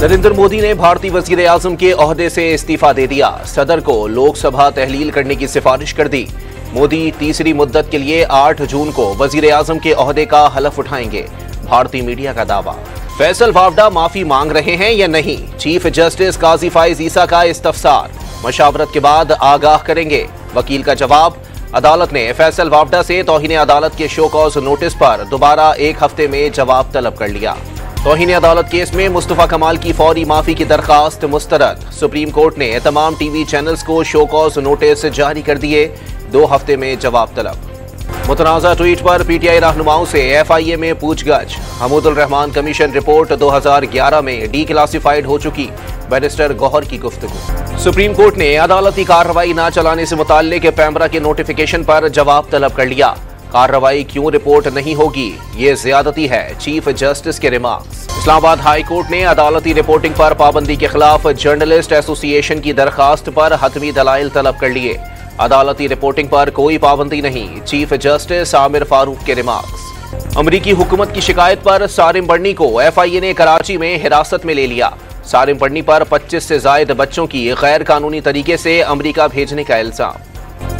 नरेंद्र मोदी ने भारतीय वजीर आजम के ओहदे से इस्तीफा दे दिया। सदर को लोकसभा तहलील करने की सिफारिश कर दी। मोदी तीसरी मुद्दत के लिए 8 जून को वजीर आजम के ओहदे का हलफ उठाएंगे। भारतीय मीडिया का दावा। फैसल वावडा माफी मांग रहे हैं या नहीं, चीफ जस्टिस काजी फाइज ईसा का इस्तफसार। मशावरत के बाद आगाह करेंगे। वकील का जवाब। अदालत ने फैसल वावडा से तौहीन अदालत के शो कॉज नोटिस पर दोबारा 1 हफ्ते में जवाब तलब कर लिया। तौहीन अदालत केस में मुस्तफा कमाल की फौरी माफी की दरखास्त मुस्तरद। सुप्रीम कोर्ट ने तमाम टीवी चैनल्स को शो कॉज नोटिस जारी कर दिए। 2 हफ्ते में जवाब तलब। मुतनाज़ा ट्वीट पर पीटीआई रहनुमाओं से एफआईए में पूछगछ। हमीदुल रहमान कमीशन रिपोर्ट 2011 में डीक्लासिफाइड हो चुकी। बैरिस्टर गौहर की गुफ्तगू। सुप्रीम कोर्ट ने अदालती कार्रवाई न चलाने से मुताल्लिक पैमरा के नोटिफिकेशन पर जवाब तलब कर लिया। कार्रवाई क्यों रिपोर्ट नहीं होगी, ये ज्यादती है, चीफ जस्टिस के रिमार्क्स। इस्लामाबाद हाई कोर्ट ने अदालती रिपोर्टिंग पर पाबंदी के खिलाफ जर्नलिस्ट एसोसिएशन की दरखास्त पर हतमी दलाइल तलब कर लिए। अदालती रिपोर्टिंग पर कोई पाबंदी नहीं, चीफ जस्टिस आमिर फारूक के रिमार्क्स। अमरीकी हुकूमत की शिकायत पर सारिम बर्नी को एफआईए ने कराची में हिरासत में ले लिया। सारिम बर्नी पर 25 से जायद बच्चों की गैर कानूनी तरीके से अमरीका भेजने का इल्जाम।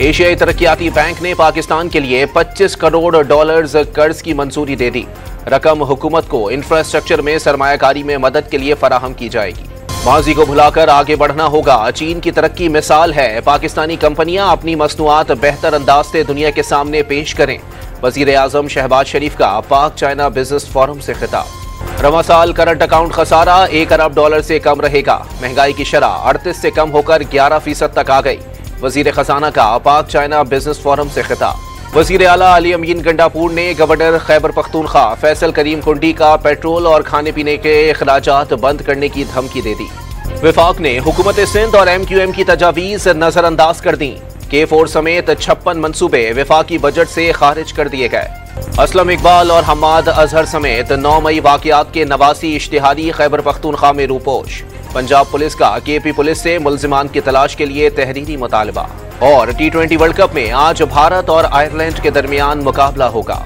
एशियाई तरक्याती बैंक ने पाकिस्तान के लिए $25 करोड़ कर्ज की मंजूरी दे दी। रकम हुकूमत को इंफ्रास्ट्रक्चर में सरमायाकारी में मदद के लिए फराहम की जाएगी। माजी को भुलाकर आगे बढ़ना होगा, चीन की तरक्की मिसाल है। पाकिस्तानी कंपनियां अपनी मसनूआत बेहतर अंदाज से दुनिया के सामने पेश करें। वजीर आजम शहबाज शरीफ का पाक चाइना बिजनेस फोरम से खिताब। रवा साल करंट अकाउंट खसारा $1 अरब से कम रहेगा। महंगाई की शरह 38 से कम होकर 11% तक आ गई। वजीर खजाना का पाक चाइना बिजनेस फोरम से खिताब। वजीर आला अली अमीन गंडापुर ने गवर्नर खैबर पख्तूनख्वा फैसल करीम कुंडी का पेट्रोल और खाने पीने के अखराजात बंद करने की धमकी दे दी। विफाक ने हुकूमत सिंध और MQM की तजावीज नजरअंदाज कर दी। K4 समेत 56 मंसूबे विफाकी बजट से खारिज कर दिए गए। असलम इकबाल और हम्माद अजहर समेत 9 मई वाकयात के 89 इश्तिहारी खैबर पख्तूनख्वा में रूपोश। पंजाब पुलिस का KP पुलिस से मुल्जिमान की तलाश के लिए तहरीरी मुतालबा। और T20 वर्ल्ड कप में आज भारत और आयरलैंड के दरमियान मुकाबला होगा।